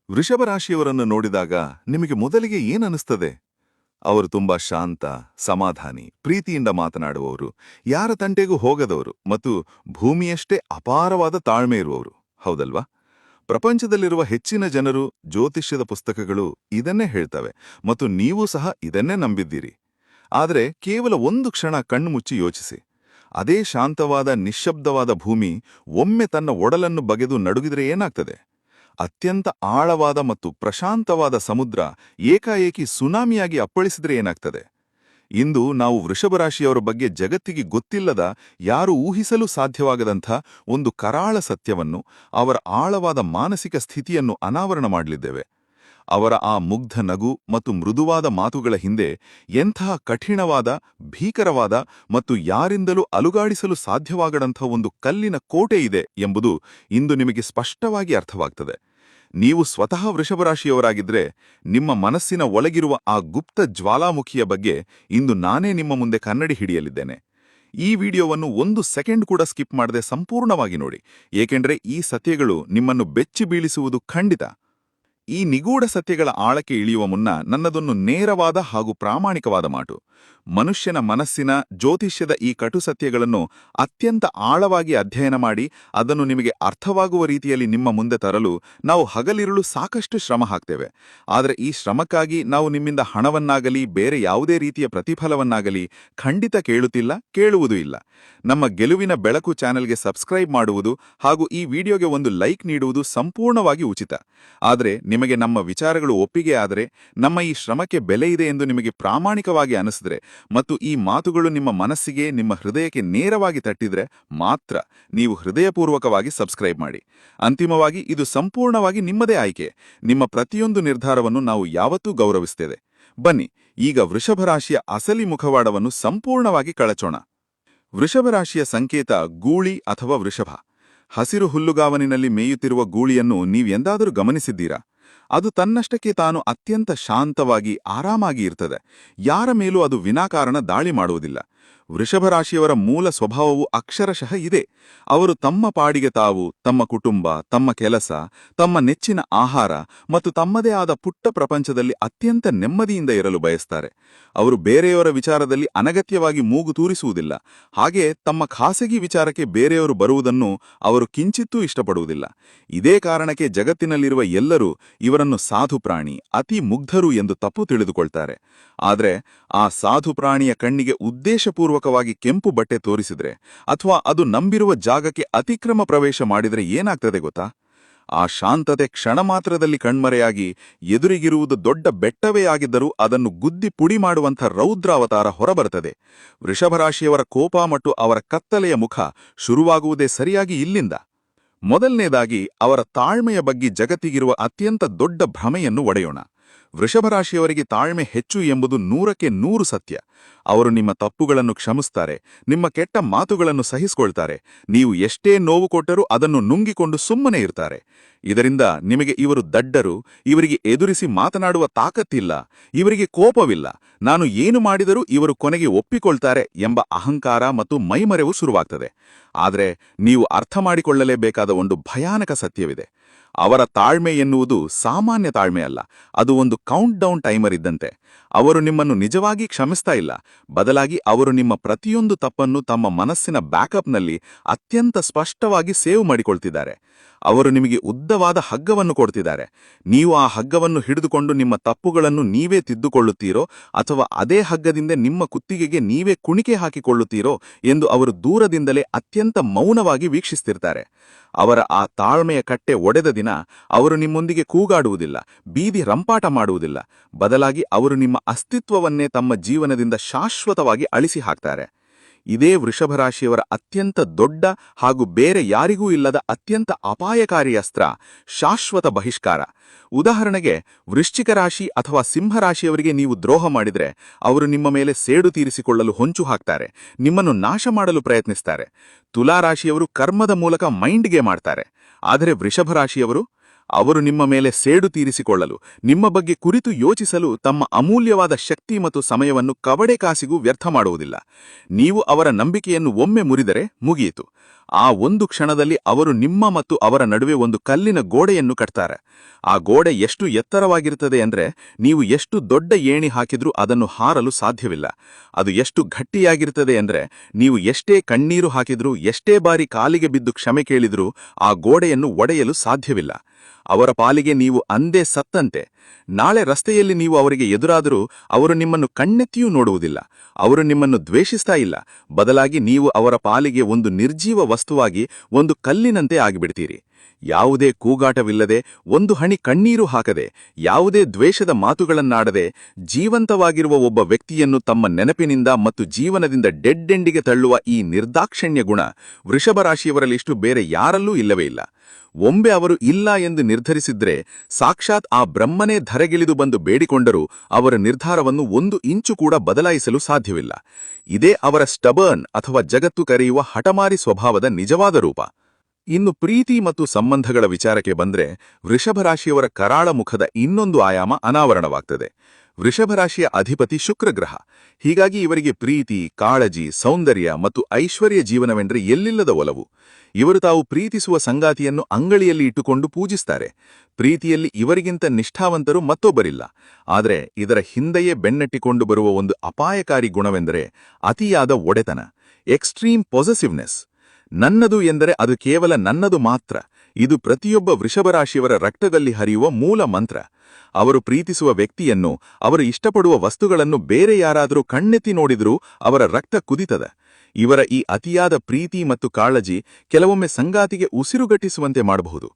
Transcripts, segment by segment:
ವೃಷಭ ರಾಶಿಯವರನ್ನು ನೋಡಿದಾಗ ನಿಮಗೆ ಮೊದಲಿಗೆ ಏನನಿಸ್ತದೆ? ಅವರು ತುಂಬಾ ಶಾಂತ, ಸಮಾಧಾನಿ, ಪ್ರೀತಿಯಿಂದ ಮಾತನಾಡುವವರು, ಯಾರ ತಂಟೆಗೂ ಹೋಗದವರು ಮತ್ತು ಭೂಮಿಯಷ್ಟೇ ಅಪಾರವಾದ ತಾಳ್ಮೆ ಇರುವವರು, ಹೌದಲ್ವಾ? ಪ್ರಪಂಚದಲ್ಲಿರುವ ಹೆಚ್ಚಿನ ಜನರು, ಜ್ಯೋತಿಷ್ಯದ ಪುಸ್ತಕಗಳು ಇದನ್ನೇ ಹೇಳ್ತವೆ ಮತ್ತು ನೀವು ಸಹ ಇದನ್ನೇ ನಂಬಿದ್ದೀರಿ. ಆದರೆ ಕೇವಲ ಒಂದು ಕ್ಷಣ ಕಣ್ಣುಮುಚ್ಚಿ ಯೋಚಿಸಿ. ಅದೇ ಶಾಂತವಾದ, ನಿಶ್ಶಬ್ದವಾದ ಭೂಮಿ ಒಮ್ಮೆ ತನ್ನ ಒಡಲನ್ನು ಬಗೆದು ನಡುಗಿದ್ರೆ ಏನಾಗ್ತದೆ? ಅತ್ಯಂತ ಆಳವಾದ ಮತ್ತು ಪ್ರಶಾಂತವಾದ ಸಮುದ್ರ ಏಕಾಏಕಿ ಸುನಾಮಿಯಾಗಿ ಅಪ್ಪಳಿಸಿದ್ರೆ ಏನಾಗ್ತದೆ? ಇಂದು ನಾವು ವೃಷಭರಾಶಿಯವರ ಬಗ್ಗೆ ಜಗತ್ತಿಗೆ ಗೊತ್ತಿಲ್ಲದ, ಯಾರು ಊಹಿಸಲು ಸಾಧ್ಯವಾಗದಂಥ ಒಂದು ಕರಾಳ ಸತ್ಯವನ್ನು, ಅವರ ಆಳವಾದ ಮಾನಸಿಕ ಸ್ಥಿತಿಯನ್ನು ಅನಾವರಣ ಮಾಡಲಿದ್ದೇವೆ. ಅವರ ಆ ಮುಗ್ಧ ನಗು ಮತ್ತು ಮೃದುವಾದ ಮಾತುಗಳ ಹಿಂದೆ ಎಂತಹ ಕಠಿಣವಾದ, ಭೀಕರವಾದ ಮತ್ತು ಯಾರಿಂದಲೂ ಅಲುಗಾಡಿಸಲು ಸಾಧ್ಯವಾಗದಂಥ ಒಂದು ಕಲ್ಲಿನ ಕೋಟೆ ಇದೆ ಎಂಬುದು ಇಂದು ನಿಮಗೆ ಸ್ಪಷ್ಟವಾಗಿ ಅರ್ಥವಾಗ್ತದೆ. ನೀವು ಸ್ವತಃ ವೃಷಭರಾಶಿಯವರಾಗಿದ್ರೆ ನಿಮ್ಮ ಮನಸ್ಸಿನ ಒಳಗಿರುವ ಆ ಗುಪ್ತ ಜ್ವಾಲಾಮುಖಿಯ ಬಗ್ಗೆ ಇಂದು ನಾನೇ ನಿಮ್ಮ ಮುಂದೆ ಕನ್ನಡಿ ಹಿಡಿಯಲಿದ್ದೇನೆ. ಈ ವಿಡಿಯೋವನ್ನು 1 ಸೆಕೆಂಡ್ ಕೂಡ ಸ್ಕಿಪ್ ಮಾಡದೆ ಸಂಪೂರ್ಣವಾಗಿ ನೋಡಿ, ಏಕೆಂದರೆ ಈ ಸತ್ಯಗಳು ನಿಮ್ಮನ್ನು ಬೆಚ್ಚಿ ಬೀಳಿಸುವುದು ಖಂಡಿತ. ಈ ನಿಗೂಢ ಸತ್ಯಗಳ ಆಳಕ್ಕೆ ಇಳಿಯುವ ಮುನ್ನ ನನ್ನದೊಂದು ನೇರವಾದ ಹಾಗೂ ಪ್ರಾಮಾಣಿಕವಾದ ಮಾತು. ಮನುಷ್ಯನ ಮನಸ್ಸಿನ, ಜ್ಯೋತಿಷ್ಯದ ಈ ಕಟು ಸತ್ಯಗಳನ್ನು ಅತ್ಯಂತ ಆಳವಾಗಿ ಅಧ್ಯಯನ ಮಾಡಿ ಅದನ್ನು ನಿಮಗೆ ಅರ್ಥವಾಗುವ ರೀತಿಯಲ್ಲಿ ನಿಮ್ಮ ಮುಂದೆ ತರಲು ನಾವು ಹಗಲಿರುಳು ಸಾಕಷ್ಟು ಶ್ರಮ ಹಾಕ್ತೇವೆ. ಆದರೆ ಈ ಶ್ರಮಕ್ಕಾಗಿ ನಾವು ನಿಮ್ಮಿಂದ ಹಣವನ್ನಾಗಲಿ ಬೇರೆ ಯಾವುದೇ ರೀತಿಯ ಪ್ರತಿಫಲವನ್ನಾಗಲಿ ಖಂಡಿತ ಕೇಳುತ್ತಿಲ್ಲ, ಕೇಳುವುದೂ ಇಲ್ಲ. ನಮ್ಮ ಗೆಲುವಿನ ಬೆಳಕು ಚಾನೆಲ್ಗೆ ಸಬ್ಸ್ಕ್ರೈಬ್ ಮಾಡುವುದು ಹಾಗೂ ಈ ವಿಡಿಯೋಗೆ ಒಂದು ಲೈಕ್ ನೀಡುವುದು ಸಂಪೂರ್ಣವಾಗಿ ಉಚಿತ. ಆದರೆ ನಿಮಗೆ ನಮ್ಮ ವಿಚಾರಗಳು ಒಪ್ಪಿಗೆ ಆದರೆ, ನಮ್ಮ ಈ ಶ್ರಮಕ್ಕೆ ಬೆಲೆ ಇದೆ ಎಂದು ನಿಮಗೆ ಪ್ರಾಮಾಣಿಕವಾಗಿ ಅನಿಸಿದ್ರೆ ಮತ್ತು ಈ ಮಾತುಗಳು ನಿಮ್ಮ ಮನಸ್ಸಿಗೆ, ನಿಮ್ಮ ಹೃದಯಕ್ಕೆ ನೇರವಾಗಿ ತಟ್ಟಿದ್ರೆ ಮಾತ್ರ ನೀವು ಹೃದಯಪೂರ್ವಕವಾಗಿ ಸಬ್ಸ್ಕ್ರೈಬ್ ಮಾಡಿ. ಅಂತಿಮವಾಗಿ ಇದು ಸಂಪೂರ್ಣವಾಗಿ ನಿಮ್ಮದೇ ಆಯ್ಕೆ. ನಿಮ್ಮ ಪ್ರತಿಯೊಂದು ನಿರ್ಧಾರವನ್ನು ನಾವು ಯಾವತ್ತೂ ಗೌರವಿಸ್ತೇವೆ. ಬನ್ನಿ ಈಗ ವೃಷಭರಾಶಿಯ ಅಸಲಿ ಮುಖವಾಡವನ್ನು ಸಂಪೂರ್ಣವಾಗಿ ಕಳಚೋಣ. ವೃಷಭರಾಶಿಯ ಸಂಕೇತ ಗೂಳಿ ಅಥವಾ ವೃಷಭ. ಹಸಿರು ಹುಲ್ಲುಗಾವಲಿನಲ್ಲಿ ಮೇಯುತ್ತಿರುವ ಗೂಳಿಯನ್ನು ನೀವೆಂದಾದರೂ ಗಮನಿಸಿದ್ದೀರಾ? ಅದು ತನ್ನಷ್ಟಕ್ಕೆ ತಾನು ಅತ್ಯಂತ ಶಾಂತವಾಗಿ, ಆರಾಮಾಗಿ ಇರ್ತದೆ. ಯಾರ ಮೇಲೂ ಅದು ವಿನಾಕಾರಣ ದಾಳಿ ಮಾಡುವುದಿಲ್ಲ. ವೃಷಭರಾಶಿಯವರ ಮೂಲ ಸ್ವಭಾವವು ಅಕ್ಷರಶಃ ಇದೆ. ಅವರು ತಮ್ಮ ಪಾಡಿಗೆ ತಾವು, ತಮ್ಮ ಕುಟುಂಬ, ತಮ್ಮ ಕೆಲಸ, ತಮ್ಮ ನೆಚ್ಚಿನ ಆಹಾರ ಮತ್ತು ತಮ್ಮದೇ ಆದ ಪುಟ್ಟ ಪ್ರಪಂಚದಲ್ಲಿ ಅತ್ಯಂತ ನೆಮ್ಮದಿಯಿಂದ ಇರಲು ಬಯಸ್ತಾರೆ. ಅವರು ಬೇರೆಯವರ ವಿಚಾರದಲ್ಲಿ ಅನಗತ್ಯವಾಗಿ ಮೂಗು ತೂರಿಸುವುದಿಲ್ಲ. ಹಾಗೆ ತಮ್ಮ ಖಾಸಗಿ ವಿಚಾರಕ್ಕೆ ಬೇರೆಯವರು ಬರುವುದನ್ನು ಅವರು ಕಿಂಚಿತ್ತೂ ಇಷ್ಟಪಡುವುದಿಲ್ಲ. ಇದೇ ಕಾರಣಕ್ಕೆ ಜಗತ್ತಿನಲ್ಲಿರುವ ಎಲ್ಲರೂ ಇವರನ್ನು ಸಾಧು ಪ್ರಾಣಿ, ಅತಿ ಮುಗ್ಧರು ಎಂದು ತಪ್ಪು ತಿಳಿದುಕೊಳ್ತಾರೆ. ಆದರೆ ಆ ಸಾಧು ಪ್ರಾಣಿಯ ಕಣ್ಣಿಗೆ ಉದ್ದೇಶಪೂರ್ವಕವಾಗಿ ಕೆಂಪು ಬಟ್ಟೆ ತೋರಿಸಿದ್ರೆ ಅಥವಾ ಅದು ನಂಬಿರುವ ಜಾಗಕ್ಕೆ ಅತಿಕ್ರಮ ಪ್ರವೇಶ ಮಾಡಿದರೆ ಏನಾಗ್ತದೆ ಗೊತ್ತಾ? ಆ ಶಾಂತತೆ ಕ್ಷಣ ಮಾತ್ರದಲ್ಲಿ ಕಣ್ಮರೆಯಾಗಿ ಎದುರಿಗಿರುವುದು ದೊಡ್ಡ ಬೆಟ್ಟವೇ ಆಗಿದ್ದರೂ ಅದನ್ನು ಗುದ್ದಿ ಪುಡಿ ಮಾಡುವಂಥ ರೌದ್ರಾವತಾರ ಹೊರಬರುತ್ತದೆ. ವೃಷಭರಾಶಿಯವರ ಕೋಪ ಮತ್ತು ಅವರ ಕತ್ತಲೆಯ ಮುಖ ಶುರುವಾಗುವುದೇ ಸರಿಯಾಗಿ ಇಲ್ಲಿಂದ. ಮೊದಲನೇದಾಗಿ ಅವರ ತಾಳ್ಮೆಯ ಬಗ್ಗೆ ಜಗತ್ತಿಗಿರುವ ಅತ್ಯಂತ ದೊಡ್ಡ ಭ್ರಮೆಯನ್ನು ಒಡೆಯೋಣ. ವೃಷಭರಾಶಿಯವರಿಗೆ ತಾಳ್ಮೆ ಹೆಚ್ಚು ಎಂಬುದು 100% ಸತ್ಯ. ಅವರು ನಿಮ್ಮ ತಪ್ಪುಗಳನ್ನು ಕ್ಷಮಿಸ್ತಾರೆ, ನಿಮ್ಮ ಕೆಟ್ಟ ಮಾತುಗಳನ್ನು ಸಹಿಸಿಕೊಳ್ತಾರೆ. ನೀವು ಎಷ್ಟೇ ನೋವು ಕೊಟ್ಟರೂ ಅದನ್ನು ನುಂಗಿಕೊಂಡು ಸುಮ್ಮನೆ ಇರ್ತಾರೆ. ಇದರಿಂದ ನಿಮಗೆ ಇವರು ದಡ್ಡರು, ಇವರಿಗೆ ಎದುರಿಸಿ ಮಾತನಾಡುವ ತಾಕತ್ತಿಲ್ಲ, ಇವರಿಗೆ ಕೋಪವಿಲ್ಲ, ನಾನು ಏನು ಮಾಡಿದರೂ ಇವರು ಕೊನೆಗೆ ಒಪ್ಪಿಕೊಳ್ತಾರೆ ಎಂಬ ಅಹಂಕಾರ ಮತ್ತು ಮೈಮರೆವು ಶುರುವಾಗ್ತದೆ. ಆದರೆ ನೀವು ಅರ್ಥ ಮಾಡಿಕೊಳ್ಳಲೇಬೇಕಾದ ಒಂದು ಭಯಾನಕ ಸತ್ಯವಿದೆ. ಅವರ ತಾಳ್ಮೆ ಎನ್ನುವುದು ಸಾಮಾನ್ಯ ತಾಳ್ಮೆ ಅಲ್ಲ, ಅದು ಒಂದು ಕೌಂಟ್ ಡೌನ್ ಟೈಮರ್ ಇದ್ದಂತೆ. ಅವರು ನಿಮ್ಮನ್ನು ನಿಜವಾಗಿ ಕ್ಷಮಿಸ್ತಾ ಇಲ್ಲ, ಬದಲಾಗಿ ಅವರು ನಿಮ್ಮ ಪ್ರತಿಯೊಂದು ತಪ್ಪನ್ನು ತಮ್ಮ ಮನಸ್ಸಿನ ಬ್ಯಾಕಪ್ನಲ್ಲಿ ಅತ್ಯಂತ ಸ್ಪಷ್ಟವಾಗಿ ಸೇವ್ ಮಾಡಿಕೊಳ್ತಿದ್ದಾರೆ. ಅವರು ನಿಮಗೆ ಉದ್ದವಾದ ಹಗ್ಗವನ್ನು ಕೊಡ್ತಿದ್ದಾರೆ. ನೀವು ಆ ಹಗ್ಗವನ್ನು ಹಿಡಿದುಕೊಂಡು ನಿಮ್ಮ ತಪ್ಪುಗಳನ್ನು ನೀವೇ ತಿದ್ದುಕೊಳ್ಳುತ್ತೀರೋ ಅಥವಾ ಅದೇ ಹಗ್ಗದಿಂದ ನಿಮ್ಮ ಕುತ್ತಿಗೆಗೆ ನೀವೇ ಕುಣಿಕೆ ಹಾಕಿಕೊಳ್ಳುತ್ತೀರೋ ಎಂದು ಅವರು ದೂರದಿಂದಲೇ ಅತ್ಯಂತ ಮೌನವಾಗಿ ವೀಕ್ಷಿಸ್ತಿರ್ತಾರೆ. ಅವರ ಆ ತಾಳ್ಮೆಯ ಕಟ್ಟೆ ಒಡೆದ ದಿನ ಅವರು ನಿಮ್ಮೊಂದಿಗೆ ಕೂಗಾಡುವುದಿಲ್ಲ, ಬೀದಿ ರಂಪಾಟ ಮಾಡುವುದಿಲ್ಲ. ಬದಲಾಗಿ ಅವರು ನಿಮ್ಮ ಅಸ್ತಿತ್ವವನ್ನೇ ತಮ್ಮ ಜೀವನದಿಂದ ಶಾಶ್ವತವಾಗಿ ಅಳಿಸಿ ಹಾಕ್ತಾರೆ. ಇದೇ ವೃಷಭರಾಶಿಯವರ ಅತ್ಯಂತ ದೊಡ್ಡ ಹಾಗೂ ಬೇರೆ ಯಾರಿಗೂ ಇಲ್ಲದ ಅತ್ಯಂತ ಅಪಾಯಕಾರಿ ಅಸ್ತ್ರ, ಶಾಶ್ವತ ಬಹಿಷ್ಕಾರ. ಉದಾಹರಣೆಗೆ, ವೃಶ್ಚಿಕ ರಾಶಿ ಅಥವಾ ಸಿಂಹರಾಶಿಯವರಿಗೆ ನೀವು ದ್ರೋಹ ಮಾಡಿದರೆ ಅವರು ನಿಮ್ಮ ಮೇಲೆ ಸೇಡು ತೀರಿಸಿಕೊಳ್ಳಲು ಹೊಂಚು ಹಾಕ್ತಾರೆ, ನಿಮ್ಮನ್ನು ನಾಶ ಮಾಡಲು ಪ್ರಯತ್ನಿಸ್ತಾರೆ. ತುಲಾರಾಶಿಯವರು ಕರ್ಮದ ಮೂಲಕ ಮೈಂಡ್ಗೆ ಮಾಡ್ತಾರೆ. ಆದರೆ ವೃಷಭರಾಶಿಯವರು ಅವರು ನಿಮ್ಮ ಮೇಲೆ ಸೇಡು ತೀರಿಸಿಕೊಳ್ಳಲು, ನಿಮ್ಮ ಬಗ್ಗೆ ಕುರಿತು ಯೋಚಿಸಲು ತಮ್ಮ ಅಮೂಲ್ಯವಾದ ಶಕ್ತಿ ಮತ್ತು ಸಮಯವನ್ನು ಕವಡೆ ಕಾಸಿಗೂ ವ್ಯರ್ಥ ಮಾಡುವುದಿಲ್ಲ. ನೀವು ಅವರ ನಂಬಿಕೆಯನ್ನು ಒಮ್ಮೆ ಮುರಿದರೆ ಮುಗಿಯಿತು. ಆ ಒಂದು ಕ್ಷಣದಲ್ಲಿ ಅವರು ನಿಮ್ಮ ಮತ್ತು ಅವರ ನಡುವೆ ಒಂದು ಕಲ್ಲಿನ ಗೋಡೆಯನ್ನು ಕಟ್ತಾರೆ. ಆ ಗೋಡೆ ಎಷ್ಟು ಎತ್ತರವಾಗಿರುತ್ತದೆ ಅಂದ್ರೆ ನೀವು ಎಷ್ಟು ದೊಡ್ಡ ಏಣಿ ಹಾಕಿದ್ರೂ ಅದನ್ನು ಹಾರಲು ಸಾಧ್ಯವಿಲ್ಲ. ಅದು ಎಷ್ಟು ಗಟ್ಟಿಯಾಗಿರುತ್ತದೆ ಅಂದ್ರೆ ನೀವು ಎಷ್ಟೇ ಕಣ್ಣೀರು ಹಾಕಿದ್ರೂ, ಎಷ್ಟೇ ಬಾರಿ ಕಾಲಿಗೆ ಬಿದ್ದು ಕ್ಷಮೆ ಕೇಳಿದ್ರೂ ಆ ಗೋಡೆಯನ್ನು ಒಡೆಯಲು ಸಾಧ್ಯವಿಲ್ಲ. ಅವರ ಪಾಲಿಗೆ ನೀವು ಅಂದೇ ಸತ್ತಂತೆ. ನಾಳೆ ರಸ್ತೆಯಲ್ಲಿ ನೀವು ಅವರಿಗೆ ಎದುರಾದರೂ ಅವರು ನಿಮ್ಮನ್ನು ಕಣ್ಣೆತ್ತಿಯೂ ನೋಡುವುದಿಲ್ಲ. ಅವರು ನಿಮ್ಮನ್ನು ದ್ವೇಷಿಸ್ತಾ ಇಲ್ಲ. ಬದಲಾಗಿ ನೀವು ಅವರ ಪಾಲಿಗೆ ಒಂದು ನಿರ್ಜೀವ ವಸ್ತುವಾಗಿ, ಒಂದು ಕಲ್ಲಿನಂತೆ ಆಗಿಬಿಡ್ತೀರಿ. ಯಾವುದೇ ಕೂಗಾಟವಿಲ್ಲದೆ, ಒಂದು ಹನಿ ಕಣ್ಣೀರು ಹಾಕದೆ, ಯಾವುದೇ ದ್ವೇಷದ ಮಾತುಗಳನ್ನಾಡದೆ ಜೀವಂತವಾಗಿರುವ ಒಬ್ಬ ವ್ಯಕ್ತಿಯನ್ನು ತಮ್ಮ ನೆನಪಿನಿಂದ ಮತ್ತು ಜೀವನದಿಂದ ಡೆಡ್ ಎಂಡಿಗೆ ತಳ್ಳುವ ಈ ನಿರ್ದಾಕ್ಷಣ್ಯ ಗುಣ ವೃಷಭರಾಶಿಯವರಲ್ಲಿಷ್ಟು ಬೇರೆ ಯಾರಲ್ಲೂ ಇಲ್ಲವೇ ಇಲ್ಲ. ಒಮ್ಮೆ ಅವರು ಇಲ್ಲ ಎಂದು ನಿರ್ಧರಿಸಿದ್ರೆ ಸಾಕ್ಷಾತ್ ಆ ಬ್ರಹ್ಮನೇ ಧರೆಗಿಳಿದು ಬಂದು ಬೇಡಿಕೊಂಡರೂ ಅವರ ನಿರ್ಧಾರವನ್ನು 1 ಇಂಚು ಕೂಡ ಬದಲಾಯಿಸಲು ಸಾಧ್ಯವಿಲ್ಲ. ಇದೇ ಅವರ ಸ್ಟಬರ್ನ್ ಅಥವಾ ಜಗತ್ತು ಕರೆಯುವ ಹಠಮಾರಿ ಸ್ವಭಾವದ ನಿಜವಾದ ರೂಪ. ಇನ್ನು ಪ್ರೀತಿ ಮತ್ತು ಸಂಬಂಧಗಳ ವಿಚಾರಕ್ಕೆ ಬಂದ್ರೆ ವೃಷಭರಾಶಿಯವರ ಕರಾಳ ಮುಖದ ಇನ್ನೊಂದು ಆಯಾಮ ಅನಾವರಣವಾಗ್ತದೆ. ವೃಷಭರಾಶಿಯ ಅಧಿಪತಿ ಶುಕ್ರಗ್ರಹ. ಹೀಗಾಗಿ ಇವರಿಗೆ ಪ್ರೀತಿ, ಕಾಳಜಿ, ಸೌಂದರ್ಯ ಮತ್ತು ಐಶ್ವರ್ಯ ಜೀವನವೆಂದರೆ ಎಲ್ಲಿಲ್ಲದ ಒಲವು. ಇವರು ತಾವು ಪ್ರೀತಿಸುವ ಸಂಗಾತಿಯನ್ನು ಅಂಗಳಿಯಲ್ಲಿ ಇಟ್ಟುಕೊಂಡು ಪೂಜಿಸ್ತಾರೆ. ಪ್ರೀತಿಯಲ್ಲಿ ಇವರಿಗಿಂತ ನಿಷ್ಠಾವಂತರು ಮತ್ತೊಬ್ಬರಿಲ್ಲ. ಆದರೆ ಇದರ ಹಿಂದೆಯೇ ಬೆನ್ನಟ್ಟಿಕೊಂಡು ಬರುವ ಒಂದು ಅಪಾಯಕಾರಿ ಗುಣವೆಂದರೆ ಅತಿಯಾದ ಒಡೆತನ, ಎಕ್ಸ್ಟ್ರೀಮ್ ಪೊಸೆಸಿವ್ನೆಸ್. ನನ್ನದು ಎಂದರೆ ಅದು ಕೇವಲ ನನ್ನದು ಮಾತ್ರ. ಇದು ಪ್ರತಿಯೊಬ್ಬ ವೃಷಭರಾಶಿಯವರ ರಕ್ತದಲ್ಲಿ ಹರಿಯುವ ಮೂಲ ಮಂತ್ರ. ಅವರು ಪ್ರೀತಿಸುವ ವ್ಯಕ್ತಿಯನ್ನು, ಅವರು ಇಷ್ಟಪಡುವ ವಸ್ತುಗಳನ್ನು ಬೇರೆ ಯಾರಾದರೂ ಕಣ್ಣೆತ್ತಿ ನೋಡಿದರೂ ಅವರ ರಕ್ತ ಕುದಿತದ. ಇವರ ಈ ಅತಿಯಾದ ಪ್ರೀತಿ ಮತ್ತು ಕಾಳಜಿ ಕೆಲವೊಮ್ಮೆ ಸಂಗಾತಿಗೆ ಉಸಿರುಗಟ್ಟಿಸುವಂತೆ ಮಾಡಬಹುದು.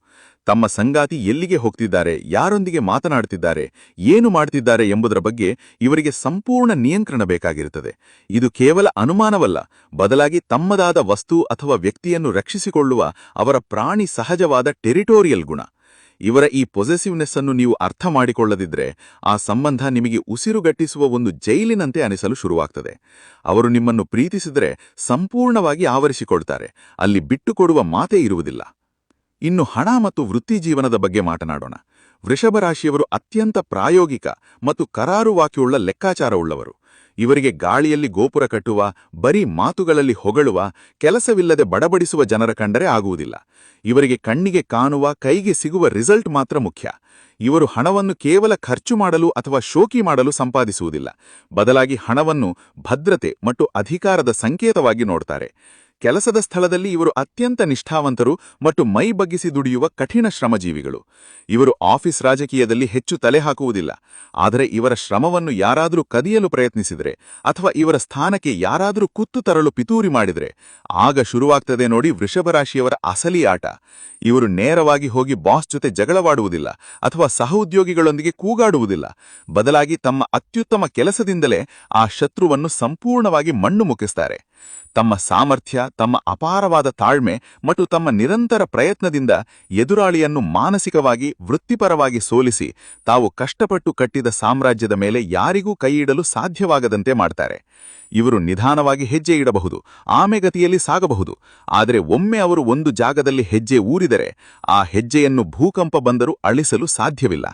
ತಮ್ಮ ಸಂಗಾತಿ ಎಲ್ಲಿಗೆ ಹೋಗ್ತಿದ್ದಾರೆ, ಯಾರೊಂದಿಗೆ ಮಾತನಾಡುತ್ತಿದ್ದಾರೆ, ಏನು ಮಾಡ್ತಿದ್ದಾರೆ ಎಂಬುದರ ಬಗ್ಗೆ ಇವರಿಗೆ ಸಂಪೂರ್ಣ ನಿಯಂತ್ರಣ ಬೇಕಾಗಿರುತ್ತದೆ. ಇದು ಕೇವಲ ಅನುಮಾನವಲ್ಲ, ಬದಲಾಗಿ ತಮ್ಮದಾದ ವಸ್ತು ಅಥವಾ ವ್ಯಕ್ತಿಯನ್ನು ರಕ್ಷಿಸಿಕೊಳ್ಳುವ ಅವರ ಪ್ರಾಣಿ ಸಹಜವಾದ ಟೆರಿಟೋರಿಯಲ್ ಗುಣ. ಇವರ ಈ ಪೊಸೆಸಿವ್ನೆಸ್ ಅನ್ನು ನೀವು ಅರ್ಥ ಮಾಡಿಕೊಳ್ಳದಿದ್ರೆ ಆ ಸಂಬಂಧ ನಿಮಗೆ ಉಸಿರುಗಟ್ಟಿಸುವ ಒಂದು ಜೈಲಿನಂತೆ ಅನಿಸಲು ಶುರುವಾಗ್ತದೆ. ಅವರು ನಿಮ್ಮನ್ನು ಪ್ರೀತಿಸಿದರೆ ಸಂಪೂರ್ಣವಾಗಿ ಆವರಿಸಿಕೊಳ್ತಾರೆ. ಅಲ್ಲಿ ಬಿಟ್ಟುಕೊಡುವ ಮಾತೇ ಇರುವುದಿಲ್ಲ. ಇನ್ನು ಹಣ ಮತ್ತು ವೃತ್ತಿಜೀವನದ ಬಗ್ಗೆ ಮಾತನಾಡೋಣ. ವೃಷಭರಾಶಿಯವರು ಅತ್ಯಂತ ಪ್ರಾಯೋಗಿಕ ಮತ್ತು ಕರಾರುವಾಕ್ಯುಳ್ಳ ಲೆಕ್ಕಾಚಾರವುಳ್ಳವರು. ಇವರಿಗೆ ಗಾಳಿಯಲ್ಲಿ ಗೋಪುರ ಕಟ್ಟುವ, ಬರೀ ಮಾತುಗಳಲ್ಲಿ ಹೊಗಳುವ, ಕೆಲಸವಿಲ್ಲದೆ ಬಡಬಡಿಸುವ ಜನರ ಕಂಡರೆ ಆಗುವುದಿಲ್ಲ. ಇವರಿಗೆ ಕಣ್ಣಿಗೆ ಕಾಣುವ, ಕೈಗೆ ಸಿಗುವ ರಿಸಲ್ಟ್ ಮಾತ್ರ ಮುಖ್ಯ. ಇವರು ಹಣವನ್ನು ಕೇವಲ ಖರ್ಚು ಮಾಡಲು ಅಥವಾ ಶೋಕಿ ಮಾಡಲು ಸಂಪಾದಿಸುವುದಿಲ್ಲ. ಬದಲಾಗಿ ಹಣವನ್ನು ಭದ್ರತೆ ಮತ್ತು ಅಧಿಕಾರದ ಸಂಕೇತವಾಗಿ ನೋಡ್ತಾರೆ. ಕೆಲಸದ ಸ್ಥಳದಲ್ಲಿ ಇವರು ಅತ್ಯಂತ ನಿಷ್ಠಾವಂತರು ಮತ್ತು ಮೈ ಬಗ್ಗಿಸಿ ದುಡಿಯುವ ಕಠಿಣ ಶ್ರಮಜೀವಿಗಳು. ಇವರು ಆಫೀಸ್ ರಾಜಕೀಯದಲ್ಲಿ ಹೆಚ್ಚು ತಲೆ ಹಾಕುವುದಿಲ್ಲ. ಆದರೆ ಇವರ ಶ್ರಮವನ್ನು ಯಾರಾದರೂ ಕದಿಯಲು ಪ್ರಯತ್ನಿಸಿದರೆ ಅಥವಾ ಇವರ ಸ್ಥಾನಕ್ಕೆ ಯಾರಾದರೂ ಕುತ್ತು ತರಲು ಪಿತೂರಿ ಮಾಡಿದರೆ ಆಗ ಶುರುವಾಗ್ತದೆ ನೋಡಿ ವೃಷಭರಾಶಿಯವರ ಅಸಲಿ ಆಟ. ಇವರು ನೇರವಾಗಿ ಹೋಗಿ ಬಾಸ್ ಜೊತೆ ಜಗಳವಾಡುವುದಿಲ್ಲ ಅಥವಾ ಸಹೋದ್ಯೋಗಿಗಳೊಂದಿಗೆ ಕೂಗಾಡುವುದಿಲ್ಲ. ಬದಲಾಗಿ ತಮ್ಮ ಅತ್ಯುತ್ತಮ ಕೆಲಸದಿಂದಲೇ ಆ ಶತ್ರುವನ್ನು ಸಂಪೂರ್ಣವಾಗಿ ಮಣ್ಣು ಮುಕ್ಕಿಸ್ತಾರೆ. ತಮ್ಮ ಸಾಮರ್ಥ್ಯ, ತಮ್ಮ ಅಪಾರವಾದ ತಾಳ್ಮೆ ಮತ್ತು ತಮ್ಮ ನಿರಂತರ ಪ್ರಯತ್ನದಿಂದ ಎದುರಾಳಿಯನ್ನು ಮಾನಸಿಕವಾಗಿ, ವೃತ್ತಿಪರವಾಗಿ ಸೋಲಿಸಿ ತಾವು ಕಷ್ಟಪಟ್ಟು ಕಟ್ಟಿದ ಸಾಮ್ರಾಜ್ಯದ ಮೇಲೆ ಯಾರಿಗೂ ಕೈಯಿಡಲು ಸಾಧ್ಯವಾಗದಂತೆ ಮಾಡ್ತಾರೆ. ಇವರು ನಿಧಾನವಾಗಿ ಹೆಜ್ಜೆ ಇಡಬಹುದು, ಆಮೆಗತಿಯಲ್ಲಿ ಸಾಗಬಹುದು. ಆದರೆ ಒಮ್ಮೆ ಅವರು ಒಂದು ಜಾಗದಲ್ಲಿ ಹೆಜ್ಜೆ ಊರಿದರೆ ಆ ಹೆಜ್ಜೆಯನ್ನು ಭೂಕಂಪ ಬಂದರೂ ಅಳಿಸಲು ಸಾಧ್ಯವಿಲ್ಲ.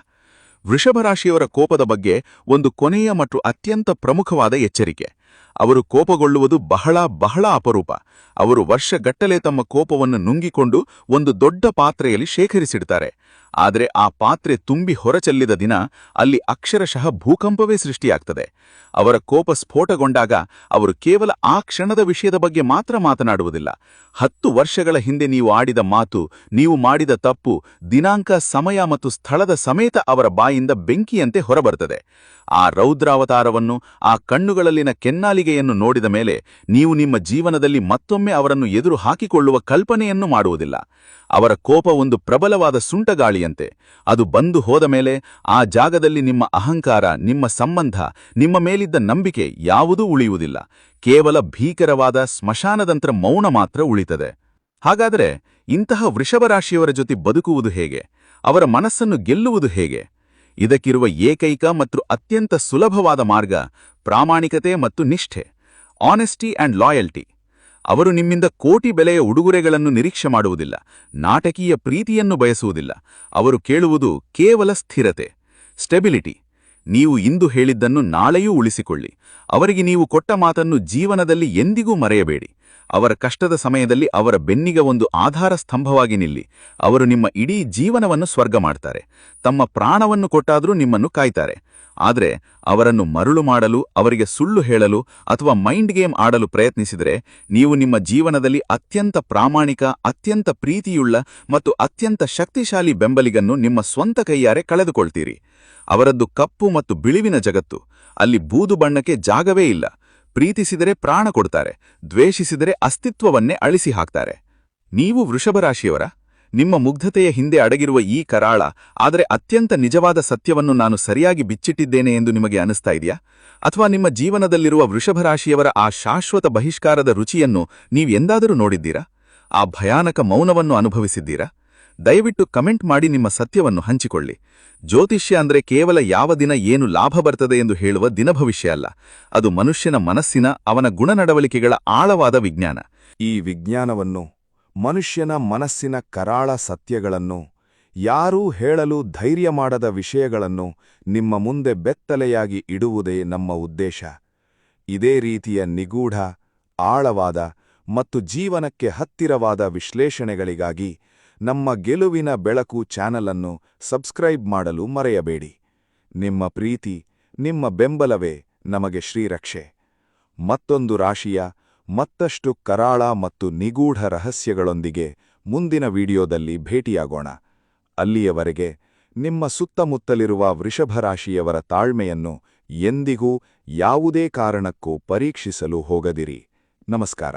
ವೃಷಭರಾಶಿಯವರ ಕೋಪದ ಬಗ್ಗೆ ಒಂದು ಕೊನೆಯ ಮತ್ತು ಅತ್ಯಂತ ಪ್ರಮುಖವಾದ ಎಚ್ಚರಿಕೆ. ಅವರು ಕೋಪಗೊಳ್ಳುವುದು ಬಹಳ ಅಪರೂಪ. ಅವರು ವರ್ಷಗಟ್ಟಲೆ ತಮ್ಮ ಕೋಪವನ್ನು ನುಂಗಿಕೊಂಡು ಒಂದು ದೊಡ್ಡ ಪಾತ್ರೆಯಲ್ಲಿ ಶೇಖರಿಸಿಡ್ತಾರೆ. ಆದರೆ ಆ ಪಾತ್ರೆ ತುಂಬಿ ಹೊರಚೆಲ್ಲಿದ ದಿನ ಅಲ್ಲಿ ಅಕ್ಷರಶಃ ಭೂಕಂಪವೇ ಸೃಷ್ಟಿಯಾಗ್ತದೆ. ಅವರ ಕೋಪ ಸ್ಫೋಟಗೊಂಡಾಗ ಅವರು ಕೇವಲ ಆ ಕ್ಷಣದ ವಿಷಯದ ಬಗ್ಗೆ ಮಾತ್ರ ಮಾತನಾಡುವುದಿಲ್ಲ. 10 ವರ್ಷಗಳ ಹಿಂದೆ ನೀವು ಆಡಿದ ಮಾತು, ನೀವು ಮಾಡಿದ ತಪ್ಪು, ದಿನಾಂಕ, ಸಮಯ ಮತ್ತು ಸ್ಥಳದ ಸಮೇತ ಅವರ ಬಾಯಿಂದ ಬೆಂಕಿಯಂತೆ ಹೊರಬರ್ತದೆ. ಆ ರೌದ್ರಾವತಾರವನ್ನು, ಆ ಕಣ್ಣುಗಳಲ್ಲಿನ ಕೆನ್ನಾಲಿಗೆಯನ್ನು ನೋಡಿದ ಮೇಲೆ ನೀವು ನಿಮ್ಮ ಜೀವನದಲ್ಲಿ ಮತ್ತೊಮ್ಮೆ ಅವರನ್ನು ಎದುರು ಹಾಕಿಕೊಳ್ಳುವ ಕಲ್ಪನೆಯನ್ನು ಮಾಡುವುದಿಲ್ಲ. ಅವರ ಕೋಪ ಒಂದು ಪ್ರಬಲವಾದ ಸುಂಟಗಾಳಿಯಂತೆ. ಅದು ಬಂದು ಹೋದ ಮೇಲೆ ಆ ಜಾಗದಲ್ಲಿ ನಿಮ್ಮ ಅಹಂಕಾರ, ನಿಮ್ಮ ಸಂಬಂಧ, ನಿಮ್ಮ ಮೇಲಿದ್ದ ನಂಬಿಕೆ ಯಾವುದೂ ಉಳಿಯುವುದಿಲ್ಲ. ಕೇವಲ ಭೀಕರವಾದ ಸ್ಮಶಾನದಂತ್ರ ಮೌನ ಮಾತ್ರ ಉಳಿತದೆ. ಹಾಗಾದರೆ ಇಂತಹ ವೃಷಭರಾಶಿಯವರ ಜೊತೆ ಬದುಕುವುದು ಹೇಗೆ? ಅವರ ಮನಸ್ಸನ್ನು ಗೆಲ್ಲುವುದು ಹೇಗೆ? ಇದಕ್ಕಿರುವ ಏಕೈಕ ಮತ್ತು ಅತ್ಯಂತ ಸುಲಭವಾದ ಮಾರ್ಗ ಪ್ರಾಮಾಣಿಕತೆ ಮತ್ತು ನಿಷ್ಠೆ, ಆನೆಸ್ಟಿ ಆ್ಯಂಡ್ ಲಾಯಲ್ಟಿ. ಅವರು ನಿಮ್ಮಿಂದ ಕೋಟಿ ಬೆಲೆಯ ಉಡುಗೊರೆಗಳನ್ನು ನಿರೀಕ್ಷೆ ಮಾಡುವುದಿಲ್ಲ, ನಾಟಕೀಯ ಪ್ರೀತಿಯನ್ನು ಬಯಸುವುದಿಲ್ಲ. ಅವರು ಕೇಳುವುದು ಕೇವಲ ಸ್ಥಿರತೆ, ಸ್ಟೆಬಿಲಿಟಿ. ನೀವು ಇಂದು ಹೇಳಿದ್ದನ್ನು ನಾಳೆಯೂ ಉಳಿಸಿಕೊಳ್ಳಿ. ಅವರಿಗೆ ನೀವು ಕೊಟ್ಟ ಮಾತನ್ನು ಜೀವನದಲ್ಲಿ ಎಂದಿಗೂ ಮರೆಯಬೇಡಿ. ಅವರ ಕಷ್ಟದ ಸಮಯದಲ್ಲಿ ಅವರ ಬೆನ್ನಿಗೆ ಒಂದು ಆಧಾರ ಸ್ತಂಭವಾಗಿ ನಿಲ್ಲಿ. ಅವರು ನಿಮ್ಮ ಇಡೀ ಜೀವನವನ್ನು ಸ್ವರ್ಗ ಮಾಡ್ತಾರೆ. ತಮ್ಮ ಪ್ರಾಣವನ್ನು ಕೊಟ್ಟಾದರೂ ನಿಮ್ಮನ್ನು ಕಾಯ್ತಾರೆ. ಆದರೆ ಅವರನ್ನು ಮರುಳು ಮಾಡಲು, ಅವರಿಗೆ ಸುಳ್ಳು ಹೇಳಲು ಅಥವಾ ಮೈಂಡ್ ಗೇಮ್ ಆಡಲು ಪ್ರಯತ್ನಿಸಿದರೆ ನೀವು ನಿಮ್ಮ ಜೀವನದಲ್ಲಿ ಅತ್ಯಂತ ಪ್ರಾಮಾಣಿಕ, ಅತ್ಯಂತ ಪ್ರೀತಿಯುಳ್ಳ ಮತ್ತು ಅತ್ಯಂತ ಶಕ್ತಿಶಾಲಿ ಬೆಂಬಲಿಗನ್ನು ನಿಮ್ಮ ಸ್ವಂತ ಕೈಯಾರೆ ಕಳೆದುಕೊಳ್ತೀರಿ. ಅವರದ್ದು ಕಪ್ಪು ಮತ್ತು ಬಿಳಿವಿನ ಜಗತ್ತು. ಅಲ್ಲಿ ಬೂದು ಬಣ್ಣಕ್ಕೆ ಜಾಗವೇ ಇಲ್ಲ. ಪ್ರೀತಿಸಿದರೆ ಪ್ರಾಣ ಕೊಡ್ತಾರೆ, ದ್ವೇಷಿಸಿದರೆ ಅಸ್ತಿತ್ವವನ್ನೇ ಅಳಿಸಿ ಹಾಕ್ತಾರೆ. ನೀವು ವೃಷಭರಾಶಿಯವರ? ನಿಮ್ಮ ಮುಗ್ಧತೆಯ ಹಿಂದೆ ಅಡಗಿರುವ ಈ ಕರಾಳ ಆದರೆ ಅತ್ಯಂತ ನಿಜವಾದ ಸತ್ಯವನ್ನು ನಾನು ಸರಿಯಾಗಿ ಬಿಚ್ಚಿಟ್ಟಿದ್ದೇನೆ ಎಂದು ನಿಮಗೆ ಅನಿಸ್ತಾ ಇದೆಯಾ? ಅಥವಾ ನಿಮ್ಮ ಜೀವನದಲ್ಲಿರುವ ವೃಷಭರಾಶಿಯವರ ಆ ಶಾಶ್ವತ ಬಹಿಷ್ಕಾರದ ರುಚಿಯನ್ನು ನೀವೆಂದಾದರೂ ನೋಡಿದ್ದೀರಾ? ಆ ಭಯಾನಕ ಮೌನವನ್ನು ಅನುಭವಿಸಿದ್ದೀರಾ? ದಯವಿಟ್ಟು ಕಮೆಂಟ್ ಮಾಡಿ ನಿಮ್ಮ ಸತ್ಯವನ್ನು ಹಂಚಿಕೊಳ್ಳಿ. ಜ್ಯೋತಿಷ್ಯ ಅಂದ್ರೆ ಕೇವಲ ಯಾವ ದಿನ ಏನು ಲಾಭ ಬರ್ತದೆ ಎಂದು ಹೇಳುವ ದಿನಭವಿಷ್ಯ ಅಲ್ಲ. ಅದು ಮನುಷ್ಯನ ಮನಸ್ಸಿನ, ಅವನ ಗುಣನಡವಳಿಕೆಗಳ ಆಳವಾದ ವಿಜ್ಞಾನ. ಈ ವಿಜ್ಞಾನವನ್ನು, ಮನುಷ್ಯನ ಮನಸ್ಸಿನ ಕರಾಳ ಸತ್ಯಗಳನ್ನು, ಯಾರೂ ಹೇಳಲು ಧೈರ್ಯ ಮಾಡದ ವಿಷಯಗಳನ್ನು ನಿಮ್ಮ ಮುಂದೆ ಬೆತ್ತಲೆಯಾಗಿ ಇಡುವುದೇ ನಮ್ಮ ಉದ್ದೇಶ. ಇದೇ ರೀತಿಯ ನಿಗೂಢ, ಆಳವಾದ ಮತ್ತು ಜೀವನಕ್ಕೆ ಹತ್ತಿರವಾದ ವಿಶ್ಲೇಷಣೆಗಳಿಗಾಗಿ ನಮ್ಮ ಗೆಲುವಿನ ಬೆಳಕು ಚಾನಲ್ ಅನ್ನು ಸಬ್ಸ್ಕ್ರೈಬ್ ಮಾಡಲು ಮರೆಯಬೇಡಿ. ನಿಮ್ಮ ಪ್ರೀತಿ, ನಿಮ್ಮ ಬೆಂಬಲವೇ ನಮಗೆ ಶ್ರೀರಕ್ಷೆ. ಮತ್ತೊಂದು ರಾಶಿಯ ಮತ್ತಷ್ಟು ಕರಾಳ ಮತ್ತು ನಿಗೂಢ ರಹಸ್ಯಗಳೊಂದಿಗೆ ಮುಂದಿನ ವಿಡಿಯೋದಲ್ಲಿ ಭೇಟಿಯಾಗೋಣ. ಅಲ್ಲಿಯವರೆಗೆ ನಿಮ್ಮ ಸುತ್ತಮುತ್ತಲಿರುವ ವೃಷಭರಾಶಿಯವರ ತಾಳ್ಮೆಯನ್ನು ಎಂದಿಗೂ ಯಾವುದೇ ಕಾರಣಕ್ಕೂ ಪರೀಕ್ಷಿಸಲು ಹೋಗದಿರಿ. ನಮಸ್ಕಾರ.